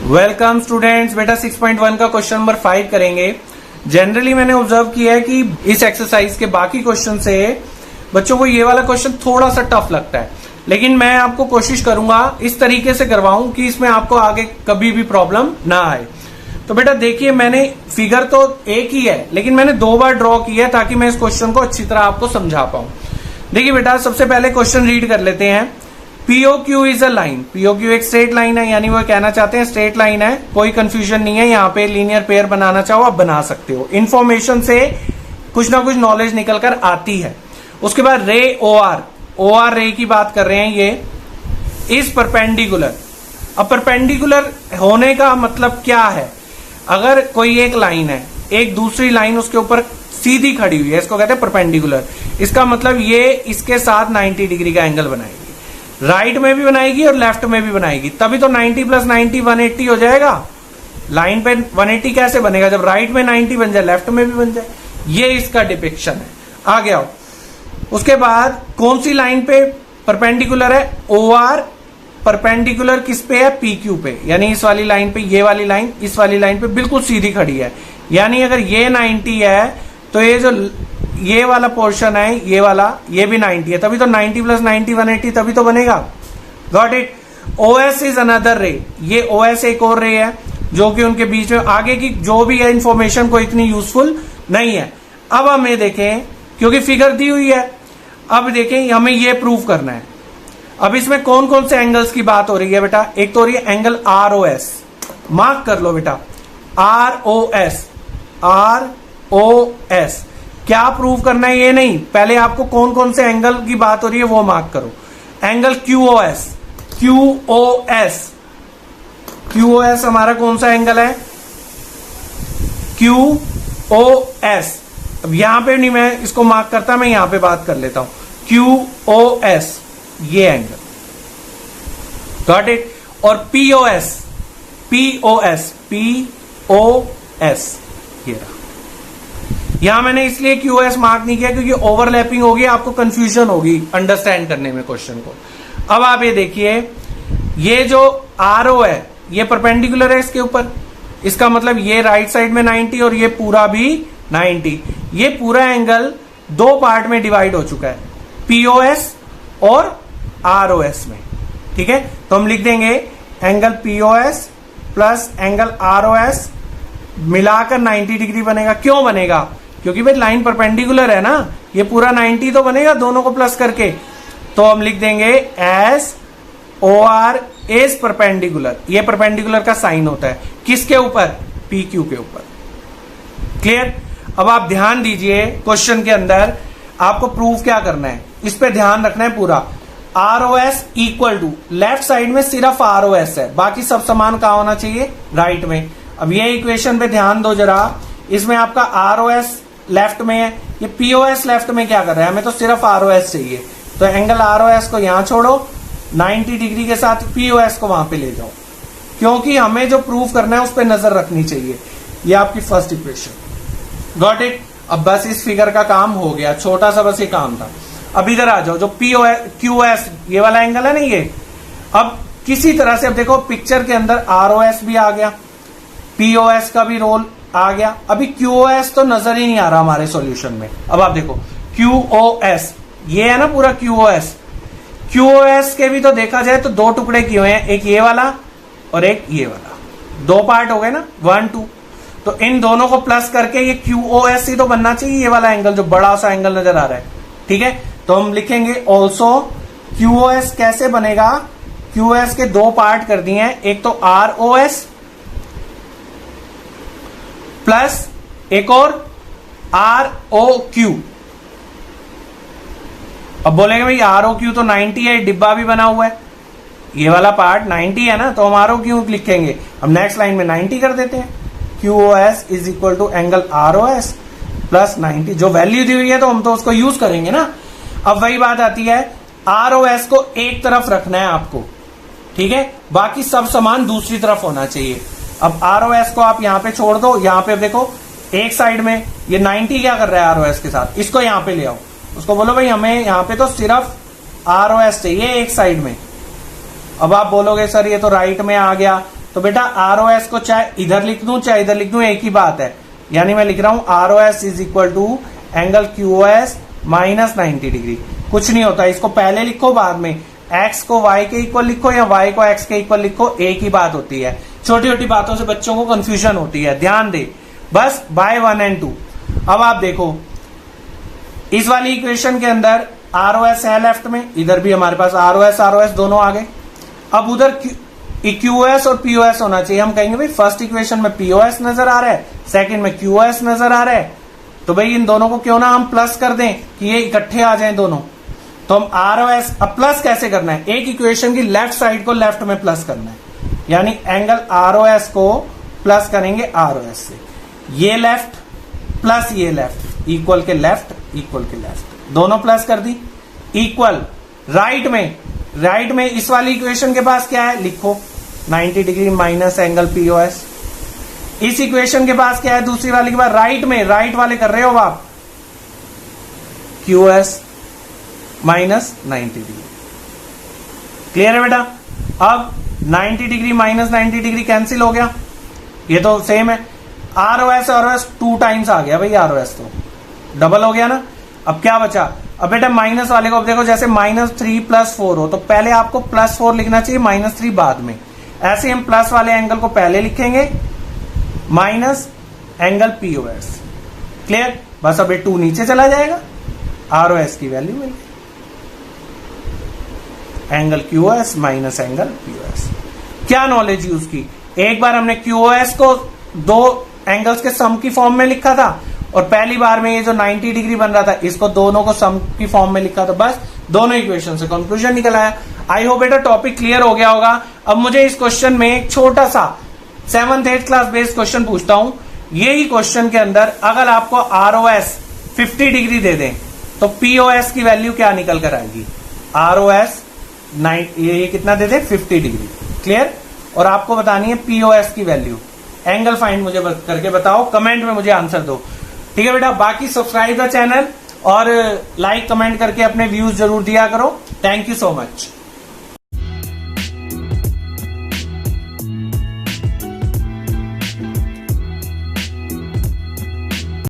Welcome students. बेटा 6.1 का question number 5 करेंगे। जनरली मैंने ऑब्जर्व किया है कि इस एक्सरसाइज के बाकी क्वेश्चन से बच्चों को ये वाला क्वेश्चन थोड़ा सा टफ लगता है, लेकिन मैं आपको कोशिश करूंगा इस तरीके से करवाऊं कि इसमें आपको आगे कभी भी प्रॉब्लम ना आए। तो बेटा देखिए, मैंने फिगर तो एक ही है लेकिन मैंने 2 बार ड्रॉ की है ताकि मैं इस क्वेश्चन को अच्छी तरह आपको समझा पाऊं। देखिए बेटा, सबसे पहले क्वेश्चन रीड कर लेते हैं। POQ is a line. POQ एक स्ट्रेट लाइन है, यानी वो कहना चाहते हैं स्ट्रेट लाइन है, कोई कंफ्यूजन नहीं है। यहाँ पे लीनियर पेयर बनाना चाहो आप बना सकते हो। इन्फॉर्मेशन से कुछ ना कुछ नॉलेज निकल कर आती है। उसके बाद रे OR रे की बात कर रहे हैं, ये इज परपेंडिकुलर। अब परपेंडिकुलर होने का मतलब क्या है? अगर कोई एक लाइन है, एक दूसरी लाइन उसके ऊपर सीधी खड़ी हुई है, इसको कहते हैं परपेंडिकुलर। इसका मतलब ये इसके साथ 90 डिग्री का एंगल बनाएगी, राइट में भी बनाएगी और लेफ्ट में भी बनाएगी, तभी तो 90 + 90 180 हो जाएगा। लाइन पे 180 कैसे बनेगा? जब राइट में 90 बन जाए, लेफ्ट में भी बन जाए। ये इसका डिपिक्शन है। आगे आओ। उसके बाद कौन सी लाइन पे परपेंडिकुलर है? OR परपेंडिकुलर किस पे है? PQ पे, यानी इस वाली लाइन पे। ये वाली लाइन इस वाली लाइन पे बिल्कुल सीधी खड़ी है, यानी अगर ये 90 है तो ये जो ये वाला पोर्शन है, ये वाला, ये भी 90 है, तभी तो 90 + 90 180 तभी तो बनेगा। Got it. OS is another रे। ये OS एक और रे है जो कि उनके बीच में आगे की जो भी है इंफॉर्मेशन को इतनी यूजफुल नहीं है। अब हमें देखें, क्योंकि फिगर दी हुई है, अब देखें हमें ये प्रूव करना है। अब इसमें कौन कौन से एंगल्स की बात हो रही है बेटा? एक तो हो रही है एंगल ROS, मार्क कर लो बेटा, ROS। क्या प्रूव करना है ये नहीं, पहले आपको कौन कौन से एंगल की बात हो रही है वो मार्क करो। एंगल QOS हमारा कौन सा एंगल है? QOS। अब यहां पे नहीं मैं इसको मार्क करता, मैं यहां पे बात कर लेता हूं। QOS ये एंगल, गॉट इट। और POS ये रहा। यहां मैंने इसलिए QOS मार्क नहीं किया क्योंकि ओवरलैपिंग होगी, आपको कंफ्यूजन होगी अंडरस्टैंड करने में क्वेश्चन को। अब आप ये देखिए, ये जो RO है ये परपेंडिकुलर है इसके ऊपर, इसका मतलब ये राइट साइड में 90 और ये पूरा भी 90। ये पूरा एंगल 2 पार्ट में डिवाइड हो चुका है, POS और ROS में। ठीक है, तो हम लिख देंगे angle POS plus angle ROS मिलाकर 90 डिग्री बनेगा। क्यों बनेगा? क्योंकि भाई लाइन परपेंडिकुलर है ना, ये पूरा 90 तो बनेगा दोनों को प्लस करके। तो हम लिख देंगे एज OR इज परपेंडिकुलर। ये परपेंडिकुलर का साइन होता है किसके ऊपर? PQ के ऊपर। क्लियर? अब आप ध्यान दीजिए, क्वेश्चन के अंदर आपको प्रूफ क्या करना है, इस पे ध्यान रखना है पूरा। ROS equal to, left side में सिर्फ ROS है, बाकी सब समान कहां होना चाहिए? राइट में। अब ये इक्वेशन पे ध्यान दो जरा, इसमें आपका ROS लेफ्ट में है, ये POS लेफ्ट में क्या कर रहा है? हमें तो सिर्फ ROS चाहिए, तो एंगल ROS को यहां छोड़ो, 90 डिग्री के साथ POS को वहां पे ले जाओ, क्योंकि हमें जो प्रूफ करना है उस पर नजर रखनी चाहिए। ये आपकी फर्स्ट इक्वेशन। Got it. अब बस इस फिगर का काम हो गया, छोटा सा बस ये काम था। अब इधर आ जाओ, जो QS ये वाला एंगल है ना, ये अब किसी तरह से, अब देखो पिक्चर के अंदर ROS भी आ गया, POS का भी रोल आ गया, अभी QOS तो नजर ही नहीं आ रहा हमारे सॉल्यूशन में। अब आप देखो QOS, ये है ना पूरा QOS के भी तो देखा जाए तो 2 टुकड़े किए हुए हैं, एक ये वाला और एक ये वाला, 2 पार्ट हो गए ना, 1 2। तो इन दोनों को प्लस करके ये QOS ही तो बनना चाहिए, ये वाला एंगल जो बड़ा सा एंगल नजर आ रहा है। ठीक है, तो हम लिखेंगे ऑल्सो QOS कैसे बनेगा? QOS के 2 पार्ट कर दिए हैं, एक तो ROS प्लस एक और ROQ। अब बोलेंगे भाई ROQ तो 90 है, डिब्बा भी बना हुआ है, ये वाला पार्ट 90 है ना, तो हम ROQ लिखेंगे। हम नेक्स्ट लाइन में 90 कर देते हैं। QOS is equal to angle ROS plus 90, जो वैल्यू दी हुई है तो हम तो उसको यूज करेंगे ना। अब वही बात आती है, ROS को एक तरफ रखना है आपको, ठीक है, बाकी सब समान दूसरी तरफ होना चाहिए। अब ROS को आप यहां पे छोड़ दो, यहां पे देखो एक साइड में ये 90 क्या कर रहा है ROS के साथ, इसको यहां पे ले आओ, उसको बोलो भाई हमें यहां पे तो सिर्फ ROS चाहिए एक साइड में। अब आप बोलोगे सर ये तो राइट में आ गया, तो बेटा ROS को चाहे इधर लिख दूं चाहे इधर लिख दूं, एक ही बात है। यानी मैं लिख रहा हूं ROS is equal to angle QOS minus 90 degree. कुछ नहीं होता, इसको पहले लिखो बाद में x को y के इक्वल लिखो या y को x के इक्वल लिखो, एक ही बात होती है। छोटी छोटी बातों से बच्चों को कंफ्यूजन होती है, ध्यान दे बस बाय 1 और 2। अब आप देखो इस वाली इक्वेशन के अंदर ROS है लेफ्ट में, इधर भी हमारे पास ROS दोनों आ गए। अब उधर QOS और POS होना चाहिए। हम कहेंगे भाई फर्स्ट इक्वेशन में POS नजर आ रहा है, सेकंड में QOS नजर आ रहा है, तो भाई इन दोनों को क्यों ना हम प्लस कर दें कि ये इकट्ठे आ जाएं दोनों। तो हम ROS, अब प्लस कैसे करना है, एक इक्वेशन की लेफ्ट साइड को लेफ्ट में प्लस करना है, यानी एंगल ROS को प्लस करेंगे ROS से, ये लेफ्ट प्लस ये लेफ्ट, इक्वल के लेफ्ट इक्वल के लेफ्ट, दोनों प्लस कर दी। इक्वल राइट में इस वाली इक्वेशन के पास क्या है, लिखो 90 डिग्री माइनस एंगल POS। इस इक्वेशन के पास क्या है दूसरी वाली के पास, राइट में, राइट वाले कर रहे हो आप, QOS माइनस 90 डिग्री। क्लियर है बेटा। अब 90 डिग्री माइनस 90 डिग्री कैंसिल हो गया, ये तो सेम है। ROS 2 टाइम्स आ गया भाई, ROS तो डबल हो गया ना। अब क्या बचा, अब बेटा माइनस वाले को, अब देखो जैसे -3 + 4 हो तो पहले आपको +4 लिखना चाहिए, -3 बाद में। ऐसे हम प्लस वाले एंगल को पहले लिखेंगे, माइनस एंगल POS। क्लियर, बस अब ये 2 नीचे चला जाएगा, ROS की वैल्यू मिल गई, angle QOS minus angle POS। क्या नॉलेज यूज की, एक बार हमने QOS को 2 एंगल्स के सम की फॉर्म में लिखा था, और पहली बार में ये जो 90 डिग्री बन रहा था इसको दोनों को सम की फॉर्म में लिखा था, बस दोनों इक्वेशन से कंक्लूजन निकल आया। आई होप बेटा टॉपिक क्लियर हो गया होगा। अब मुझे इस क्वेश्चन में एक छोटा सा 7th 8th class based question पूछता हूं। यही क्वेश्चन के अंदर अगर आपको ROS 50 डिग्री दे दें तो POS की वैल्यू क्या निकल कर आएगी, ROS ये कितना दे दे 50 डिग्री। क्लियर, और आपको बतानी है POS की वैल्यू। एंगल फाइंड मुझे करके बताओ, कमेंट में मुझे आंसर दो, ठीक है बेटा। बाकी सब्सक्राइब द चैनल और लाइक कमेंट करके अपने व्यूज जरूर दिया करो। Thank you so much.